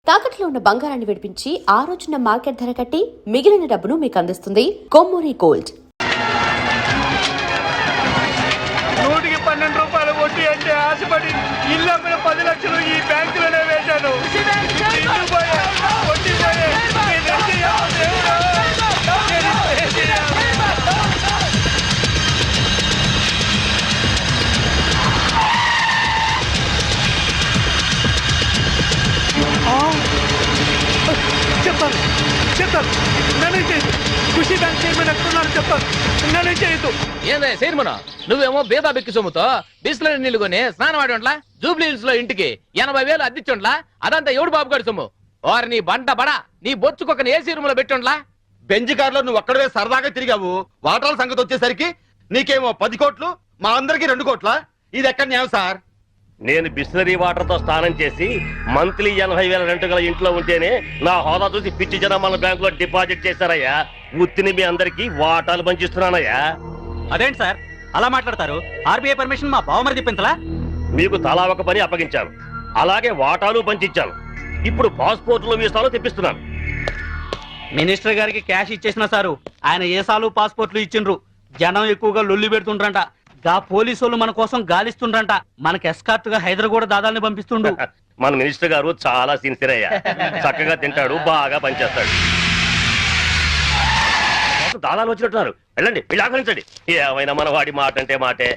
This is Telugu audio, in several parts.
తాకట్లో ఉన్న బంగారాన్ని విడిపించి ఆ రోజున మార్కెట్ ధర కట్టి మిగిలిన డబ్బును మీకు అందిస్తుంది కొమ్మూరి గోల్డ్. 112 రూపాయలు వడ్డీ అంటే ఆశపడి ఇల్లు అమ్మిన 10 లక్షలు ఈ బ్యాంకులోనే వేశాను. చెప్తాను నేనే చేయదు. ఖుషి బ్యాంక్ చైర్మన్ ఎక్కడున్నారు చెప్తాను. నేనే చేయదు. ఏందే చైర్మన్, నువ్వేమో బీదా బిక్కి సొమ్ముతో బిస్లరీ నీళ్లు కొని స్నానం ఆడి జూబ్లీ హిల్స్ లో ఇంటికి 80,000 అద్దిచ్చుండ్లా. అదంతా ఎవడు బాబుగాడి సొమ్ము? వారు నీ బంట బడా నీ బొచ్చుకొక ఏసీ రూమ్ లో పెట్టుండ్లా. బెంజ్ కార్లో నువ్వు ఒక్కడవే సరదాగా తిరిగావు. వాటాల సంగతి వచ్చేసరికి నీకేమో 10 కోట్లు, మా అందరికి 2 కోట్ల. ఇది ఎక్కడ న్యాయం సార్? నేను బిస్లరీ వాటర్ తో స్నానం చేసి మంత్లీ 80,000 రెంట్ గల ఇంట్లో ఉంటేనే నా హోదా చూసి పిచ్చి జనం మన బ్యాంక్ లో డిపాజిట్ చేశారయ్యా. ఉత్తిని మీ అందరికి వాటాలు పంచిస్తున్నానయ్యా. అదేంటి సార్ అలా మాట్లాడతారు? ఆర్బీఐ పర్మిషన్ మా బావమరిది పెంచలా? మీకు తలా ఒక పని అప్పగించాను, అలాగే వాటాలు పంచిచ్చాను. ఇప్పుడు పాస్పోర్ట్లు వీసాలు తెప్పిస్తున్నాను. మినిస్టర్ గారికి క్యాష్ ఇచ్చేసిన సారు ఆయన ఏసాలు పాస్పోర్ట్లు ఇచ్చిండ్రు. జనం ఎక్కువగా లొల్లి పెడుతుండ్రంట. గా పోలీసు మన కోసం గాలిస్తుండ్రంట. మనకి ఎస్కార్ట్ గా హైదరాబాద్ దాదాల్ని పంపిస్తుండు. మన మినిస్టర్ గారు చాలా సిన్సియర్ అయ్యా. చక్కగా తింటాడు, బాగా పనిచేస్తాడు. దాదాలు వచ్చినట్టున్నారు, వెళ్ళండి, వెళ్ళి ఆహ్వానించండి. ఏమైనా మన వాడి మాట అంటే మాటే.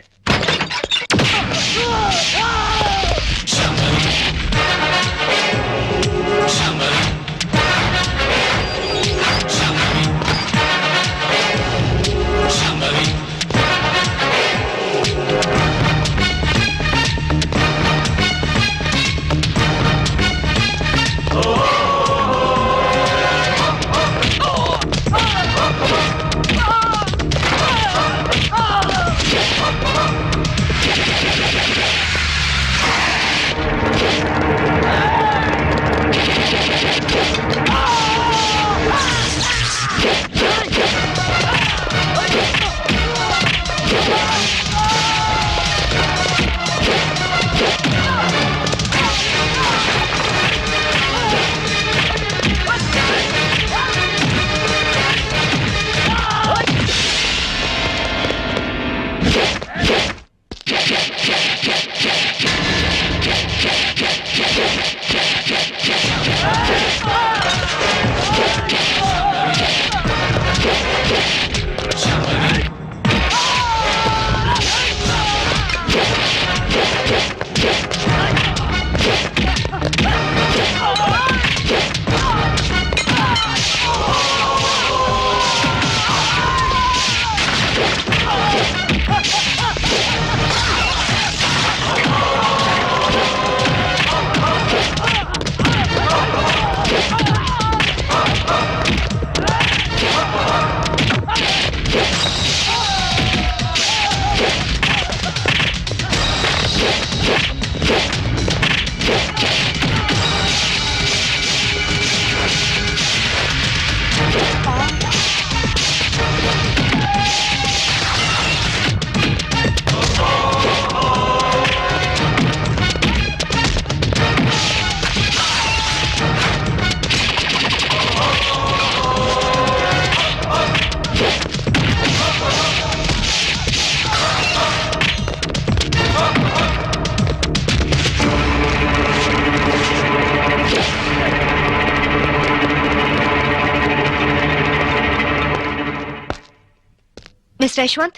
Mister Yashwant,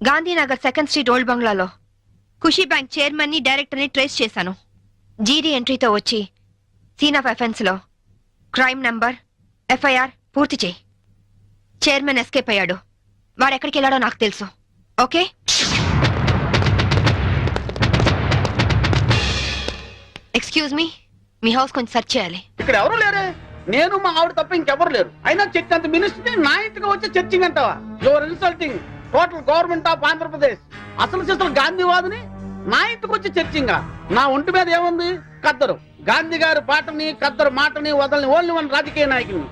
Gandhinagar 2nd street old బంగ్లాలో ఖుషీ బ్యాంక్ చైర్మన్ ని డైరెక్టర్ ని ట్రేస్ చేశాను. జీడీ ఎంట్రీతో వచ్చి సీన్ ఆఫ్ అఫెన్స్ లో క్రైమ్ నంబర్ ఎఫ్ఐఆర్ పూర్తి చేయి. చైర్మన్ ఎస్కేప్ అయ్యాడు. వాడెక్కడికి వెళ్ళాడో నాకు తెలుసు. ఓకే? ఎక్స్క్యూజ్ మీ హౌస్ కొంచెం సెర్చ్ చేయాలి. ఇక్కడ ఎవరు లేరే. నేను మా ఆవిడ తప్ప ఇంకెవరు లేరు. అయినా చర్చ్ అంత మినిస్టర్ నా ఇంటికి వచ్చి చర్చింగ్ అంటావా? Your insulting total government of Andhra Pradesh. అసలు గాంధీవాదిని నా ఇంటికి వచ్చి చర్చింగ్. నా ఒంటి మీద ఏముంది? కద్దరు. గాంధీ గారి పాటని కద్దరు మాటని వదలని ఓన్లీ వన్ రాజకీయ నాయకుని.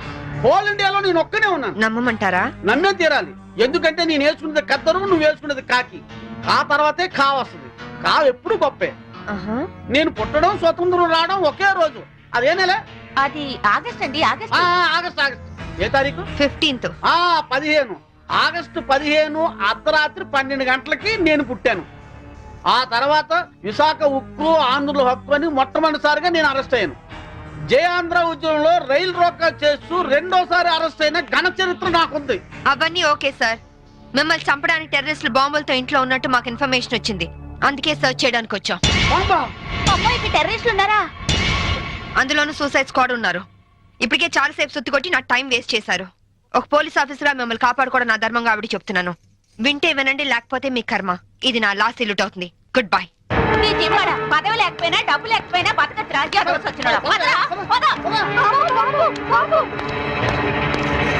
హోల్ ఇండియాలో నేను ఒక్కనే ఉన్నాను. నమ్మమంటారా? నమ్మే తీరాలి. ఎందుకంటే నేను వేసుకున్నది కద్దరు, నువ్వు వేసుకున్నది కాకి. ఆ తర్వాతే కా వస్తుంది. కా ఎప్పుడు గొప్పే. నేను పుట్టడం స్వతంత్రం రావడం ఒకే రోజు. అదే నెల? అది ఆగస్ట్ అండి, ఆగస్ట్. August August. ఏ తారీఖు? 15th. 15. ఆగస్టు 15 అర్ధరాత్రి 12 గంటలకి నేను పుట్టాను. ఆ తర్వాత విశాఖ ఉక్కు ఆంధ్రుల హక్కు అని మొట్టమొదటిసారిగా నేను అరెస్ట్ అయ్యాను. జయాంధ్ర ఉద్యమంలో రైలు రోకా చేస్తూ రెండోసారి అరెస్ట్ అయిన ఘన చరిత్ర నాకుంది. అవన్నీ ఓకే సార్. మిమ్మల్ని చంపడానికి టెర్రరిస్టులు బాంబులతో ఇంట్లో ఉన్నట్టు మాకు ఇన్ఫర్మేషన్ వచ్చింది. అందుకే సర్చ్ చేయడానికి వచ్చాం. బాంబా? అమ్మాయికి టెర్రరిస్టులు ఉన్నారా? అందులోనూ సూసైడ్ స్క్వాడ్ ఉన్నారు. ఇప్పటికే చాలాసేపు సుత్తి కొట్టి నా టైం వేస్ట్ చేశారు. ఒక పోలీస్ ఆఫీసర్ గా మిమ్మల్ని కాపాడుకోవడం నా ధర్మంగా ఆవిడ చెప్తున్నాను. వింటే వినండి, లేకపోతే మీ కర్మ. ఇది నా లాస్ట్ ఇల్లుట్ అవుతుంది. Good bye. నీ జిమ్మాడ పదవి లేకపోయినా డబ్బు లేకపోయినా బతకచ్చు రాజ్యాలు వచ్చినోడా.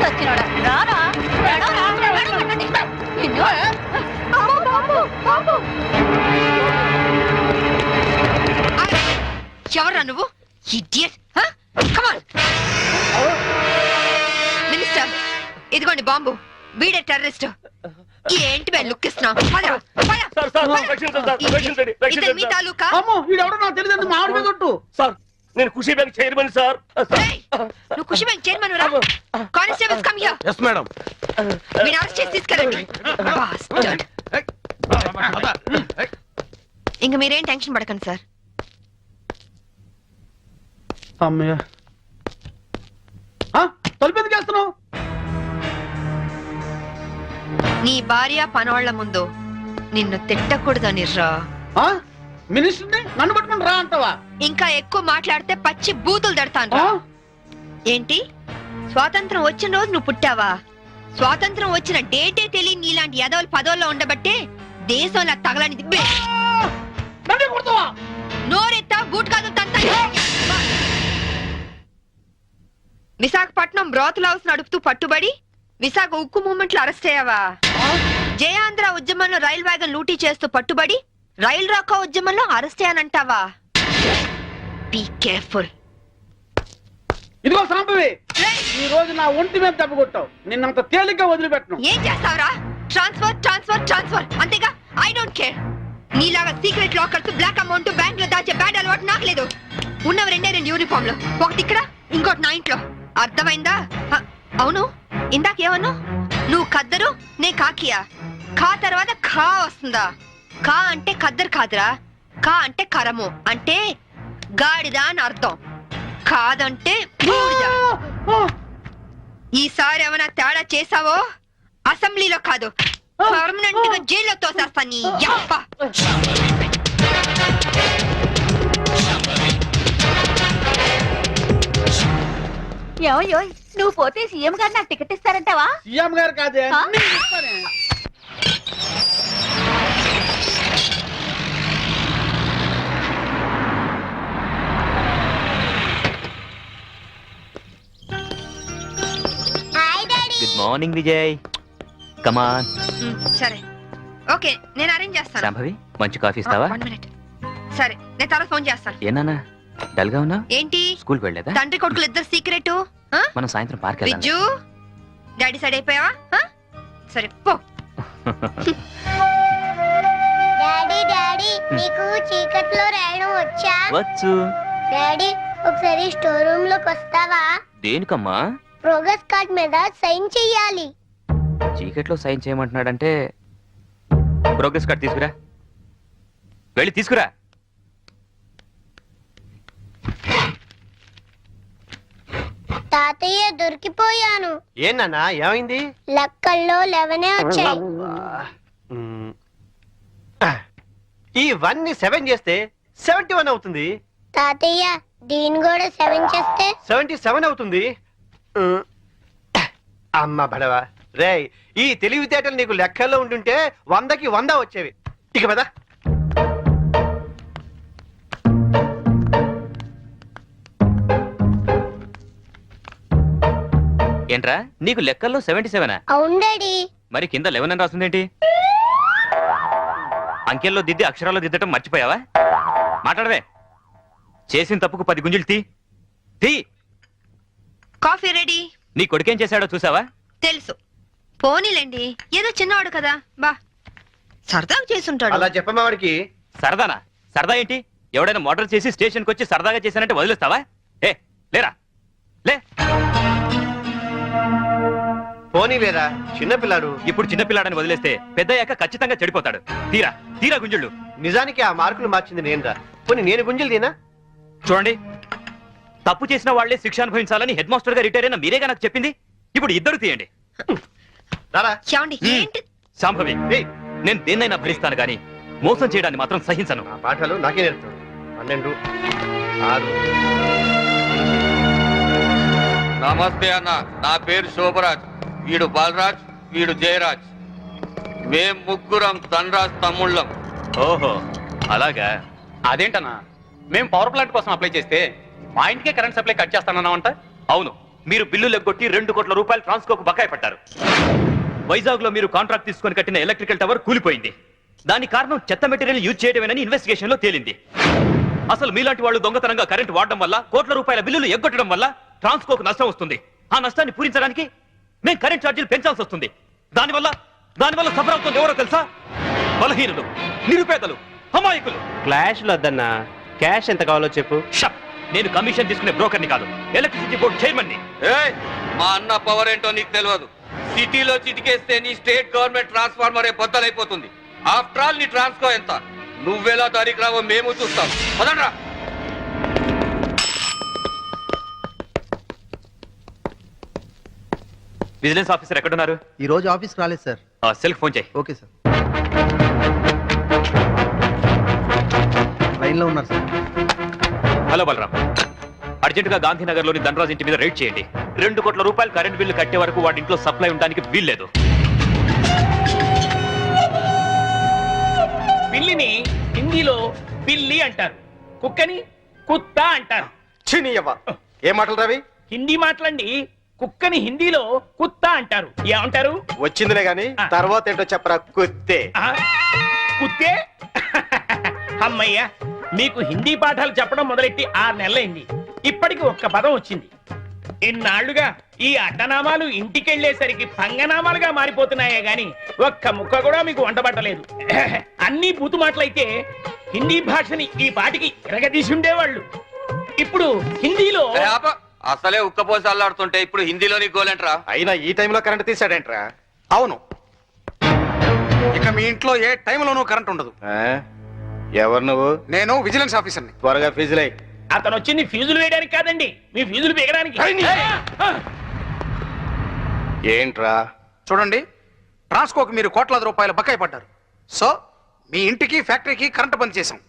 సచ్చినోడా రారా, నడవరా, నడవకండి. నిన్ను. ఎవరా నువ్వు? ఇడియట్. కమాన్ మినిస్టర్, ఇదిగోండి బాంబు. వీడే టెర్రరిస్ట్. ఏంటి మేము లుక్ ఇస్తున్నాం? సార్ సార్ రక్షించండి సార్, రక్షించండి, మీ రక్షించండి సార్. తాలూకా? అమ్మో, వీడెవడో నాకు తెలియదు. మామిడి మీద ఒట్టు. సార్ నేను ఖుషీ బ్యాంక్ చైర్మన్ సార్. ఏయ్, నువ్వు ఖుషి బ్యాంక్ చైర్మన్ రా. Constables come here. Yes madam. మీరు అరెస్ట్ చేసి తీసుకెళ్ళండి. Bastard. ఇంక మీరేం టెన్షన్ పడకండి సార్. అమ్మయ్య. తలుపు ఎందుకు వేస్తున్నావు? నీ భార్య పనోళ్ల ముందు నిన్ను తిట్టకూడదని రా. మినిస్టర్ని నన్ను పట్టుకుని రా అంటావా? ఇంకా ఎక్కువ మాట్లాడితే పచ్చి బూతులు దడతాను. ఏంటి, స్వాతంత్రం వచ్చిన రోజు నువ్వు పుట్టావా? స్వాతంత్రం వచ్చిన డేటే తెలియని నీలాంటి ఎదవలు పదవుల్లో ఉండబట్టే దేశంలో తగలనిది. నన్నే కొడతావా? నోరెత్తా బూట్ కాదు తంతా. విశాఖపట్నం బ్రాతల్ హౌస్ నడుపుతూ పట్టుబడి విశాఖ ఉక్కు మూవ్మెంట్ లో అరెస్ట్ అయ్యావా? జయాంధ్ర ఉద్యమంలో రైల్ వ్యాగన్ లూటీ చేస్తూ పట్టుబడి రైల్ రాకా ఉద్యమంలో అరెస్ట్ అయ్యానంటావా? Be careful. ఇదిగో సాంబవి, ఈ రోజు నా ఒంటి మీద దెబ్బ కొట్టావు. నిన్నంత తేలిగ్గా వదిలిపెట్టను. ఏం చేస్తావురా? ట్రాన్స్ఫర్ ట్రాన్స్ఫర్ ట్రాన్స్ఫర్ అంతేగా. I don't care. నీలాగా secret lockers, black amount bank లో దాచే బ్యాడ్ అలవాటు నాకు లేదు. ఉన్నవి 2 యూనిఫామ్ లో, ఒకటి ఇక్కడ, ఇంకోటి నా ఇంట్లో. అర్థమైందా? అవును, ఇందాకేమన్నా? నువ్వు కద్దరు, నే కాకియా. ఖా తర్వాత ఖా వస్తుందా? ఖా అంటే ఖద్దరు కాదురా. ఖా అంటే కరము, అంటే గాడిద అని అర్థం. కాదంటే బూడిద. ఈసారి ఏమైనా తేడా చేసావో అసెంబ్లీలో కాదు, పర్మనెంట్ గా జైల్లో తోసేస్తా నీ యప్ప. ఏమయ్యో, నువ్వు పోతే సీఎం గారు నాకు టికెట్ ఇస్తారంటావా? సీఎం గారు కాదే, ఆ? నేను ఇస్తానే. Good morning Vijay. కమాన్. సరే, ఓకే, నేను అరేంజ్ చేస్తాను. శాంభవి మంచి కాఫీ ఇస్తావా? 1 minute. సరే, నేను తర్వాత ఫోన్ చేస్తాను. ఏనా డల్ గా ఉన్నా? ఏంటి, స్కూల్ వెళ్ళలేదా? తండ్రి కొడుకులు ఇద్దరు సీక్రెట్? మనం సాయంత్రం పార్క్ వెళ్దాం. విజ్జు, డాడీ సైడ్ అయిపోయావా? సరే పో. డాడీ డాడీ నీకు చీకట్లో రాయడం వచ్చా? వచ్చు. డాడీ ఒకసారి స్టోర్ రూమ్ లోకి వస్తావా? దేనికమ్మా? ప్రోగ్రెస్ కార్డ్ మీద సైన్ చెయ్యాలి. చీకట్లో సైన్ చేయమంటున్నాడంటే ప్రోగ్రెస్ కార్డ్ తీసుకురా. వెళ్ళి తీసుకురా. తాతయ్య దొరికిపోయాను. ఏనా ఏమైంది? లెక్కల్లో 11 వచ్చాయి. ఇవన్నీ 7 చేస్తే 71 అవుతుంది. తాతయ్య దీని కూడా 7 చేస్తే 77 అవుతుంది. అమ్మ బడవా రేయ్, ఈ తెలివితేటలు నీకు లెక్కల్లో ఉంటుంటే 100కి 100 వచ్చేవి. ఇక పద. ఏంట్రా నీకు లెక్కల్లో 77? అవును డాడీ. మరి కింద 11 అని రాస్తుందేంటి? అంకెల్లో దిద్ది అక్షరాల్లో దిద్దటం మర్చిపోయావా? మాట్లాడవే. చేసిన తప్పుకు 10 గుంజులు తీ. Coffee ready. నీ కొడుకేం చేశాడో చూసావా? తెలుసు. పోనీలేండి, ఏదో చిన్నవాడు కదా, బా సరదాగా చేసుంటాడు. అలా చెప్పమ్మా వాడికి. సరదానా? సరదా ఏంటి? ఎవడైనా మోటార్ చేసి స్టేషన్కి వచ్చి సరదాగా చేశానంటే వదిలేస్తావా? ఏ పోనీలేరా చిన్నపిల్లాడు. ఇప్పుడు చిన్నపిల్లాడని వదిలేస్తే పెద్దయ్యాక ఖచ్చితంగా చెడిపోతాడు. తీరా తీరా గుంజుళ్ళు. నిజానికి ఆ మార్కులు మార్చింది నేనురా. పోనీ నేను గుంజలు తీనా? చూడండి, తప్పు చేసిన వాళ్లే శిక్ష అనుభవించాలని హెడ్ మాస్టర్ గా రిటైర్ అయిన మీరేగా నాకు చెప్పింది. ఇప్పుడు ఇద్దరు తీయండి. రారా. ఏమండి ఏంటి శాంభవి, ఏయ్, నేను దేన్నైనా భరిస్తాను గాని మోసం చేయడాన్ని మాత్రం సహించను. ఆ పాఠాలు నాకే నేర్పుతాడు. 12, 6. నమస్తే అన్న, నా పేరు శోభరాజ్, వీడు బాలరాజ్, వీడు జయరాజ్. మేం ముగ్గురం ధనరాజ్ తమ్ముళ్ళం. ఓహో అలాగా. అదేంటన్నా, మేము పవర్ ప్లాంట్ కోసం అప్లై చేస్తే మా ఇంటికే కరెంట్ సప్లై కట్ చేస్తానన్నామంట. అవును, మీరు బిల్లు లెగ్గొట్టి 2 కోట్ల రూపాయలు ట్రాన్స్కోకు బకాయి పట్టారు. వైజాగ్ లో మీరు కాంట్రాక్ట్ తీసుకొని కట్టిన ఎలక్ట్రికల్ టవర్ కూలిపోయింది. దాని కారణం చెత్త మెటీరియల్ యూజ్ చేయడమేనని ఇన్వెస్టిగేషన్ లో తేలింది. అసలు మీలాంటి వాళ్ళు దొంగతనంగా కరెంట్ వాడడం వల్ల, కోట్ల రూపాయల బిల్లులు ఎగ్గొట్టడం వల్ల ట్రాన్స్కోకు నష్టం వస్తుంది. ఆ నష్టాన్ని పూరించడానికి మేము కరెంట్ ఛార్జీలు పెంచాల్సి వస్తుంది. దానివల్ల సఫర్ అవుతుంది ఎవరో తెలుసా? బలహీనులు, నిరుపేదలు, అమాయకులు. క్లాష్లు వద్దన్నా, క్యాష్ ఎంత కావాలో చెప్పు. షప్. నేను కమిషన్ తీసుకునే బ్రోకర్ని కాదు, ఎలక్ట్రిసిటీ బోర్డు చైర్మన్ ని. మా అన్న పవర్ ఏంటో నీకు తెలియదు. సిటీలో చిటికేస్తే నీ స్టేట్ గవర్నమెంట్ ట్రాన్స్ఫార్మరే బద్దలైపోతుంది. ఆఫ్టర్ ఆల్ నీ ట్రాన్స్కో ఎంత? నువ్వెలా తారీఖు రావో మేము చూస్తాం. పదండ్రా. విజిలెన్స్ ఆఫీసర్ ఎక్కడున్నారు? ఈ రోజు ఆఫీస్కి రాలేదు సార్. సెల్కి ఫోన్ చేయి. Okay sir. లైన్లో ఉన్నారు సార్. హలో బలరాం, అర్జెంటుగా గాంధీనగర్ లోని ధనరాజ్ ఇంటి మీద రైడ్ చేయండి. 2 కోట్ల రూపాయలు కరెంట్ బిల్లు కట్టే వరకు వాడి ఇంట్లో సప్లై ఉండడానికి వీల్లేదు. పిల్లిని హిందీలో పిల్లి అంటారు, కుక్కని కుత్త అంటారు. చినియవ్వ, ఏం మాటలు రవి? హిందీ మాటలండి. కుక్కని హిందీలో కుత్త అంటారు. ఏమంటారు? వచ్చిందిలే గాని తర్వాత ఏంటో చెప్పరా. కుత్తే. ఆ? కుత్తే? అమ్మయ్య, మీకు హిందీ పాఠాలు చెప్పడం మొదలెట్టి 6 నెలలైంది. ఇప్పటికి ఒక్క పదం వచ్చింది. ఇన్నాళ్లుగా ఈ అడ్డనామాలు ఇంటికెళ్లేసరికి పంగనామాలుగా మారిపోతున్నాయే గాని ఒక్క ముక్క కూడా మీకు వంటబట్టలేదు. అన్ని బూతు మాటలైతే హిందీ భాషని ఈ పాటికి ఎరగదీసి ఉండేవాళ్ళు. ఇప్పుడు హిందీలో అసలే ఉక్కపోసి అల్లాడుతుంటే ఇప్పుడు హిందీలోని గోలేంట్రా. అయినా ఈ టైంలో కరెంట్ తీసాడేంట్రా? అవును, ఇక మీ ఇంట్లో ఏ టైంలోనూ కరెంట్ ఉండదు. ఎవరు నువ్వు? నేను విజిలెన్స్ ఆఫీసర్ని. త్వరగా ఫీజులై. అతను వచ్చింది ఫీజులు వేయడానికి కాదండి, మీ ఫీజులు పీకడానికి. ఏంట్రా? చూడండి, ట్రాన్స్కోకి మీరు కోట్లాది రూపాయలు బకాయి పడ్డారు. సో మీ ఇంటికి ఫ్యాక్టరీకి కరెంట్ బంద్ చేశాం.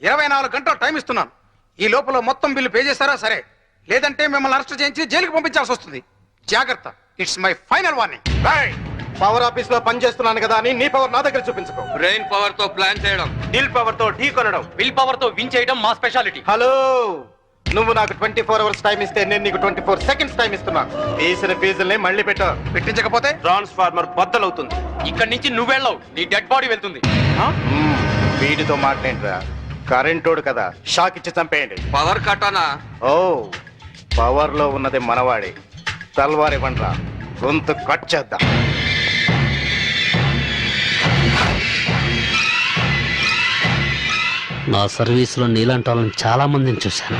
24 గంటలు టైం ఇస్తున్నాను. ఈ లోపల మొత్తం బిల్లు పే చేస్తారా సరే, లేదంటే మిమ్మల్ని అరెస్ట్ చేయించి జైలుకి పంపించాల్సి వస్తుంది. జాగ్రత్త, it's my final warning. Power office లో పని చేస్తున్నాను కదా అని నీ పవర్ నా దగ్గర చూపించుకో. బ్రెయిన్ పవర్ తో ప్లాన్ చేయడం, దిల్ పవర్ తో ఢీ కొనడం, విల్ పవర్ తో విన్ చేయడం మా స్పెషాలిటీ. హలో, నువ్వు నాకు 24 అవర్స్ టైం ఇస్తే నేను నీకు 24 సెకండ్స్ టైం ఇస్తున్నా. తీసిన ఫీజుల్ని మళ్ళీ పెట్టించకపోతే ట్రాన్స్ఫార్మర్ బద్దలవుతుంది. ఇక్కడి నుంచి నువ్వెళ్ళవు, నీ డెడ్ బాడీ వెళ్తుంది. వీడితో మాట్లాడరా, కరెంటోడు కదా, షాక్ ఇచ్చి చంపేయండి. పవర్ కట్టనా? ఓ, పవర్ లో ఉన్నది మనవాడి. తల్వారి పండ్రా, గొంతు కట్ చేద్దాం. నా సర్వీసులో నీలాంటి వాళ్ళని చాలా మందిని చూశాను.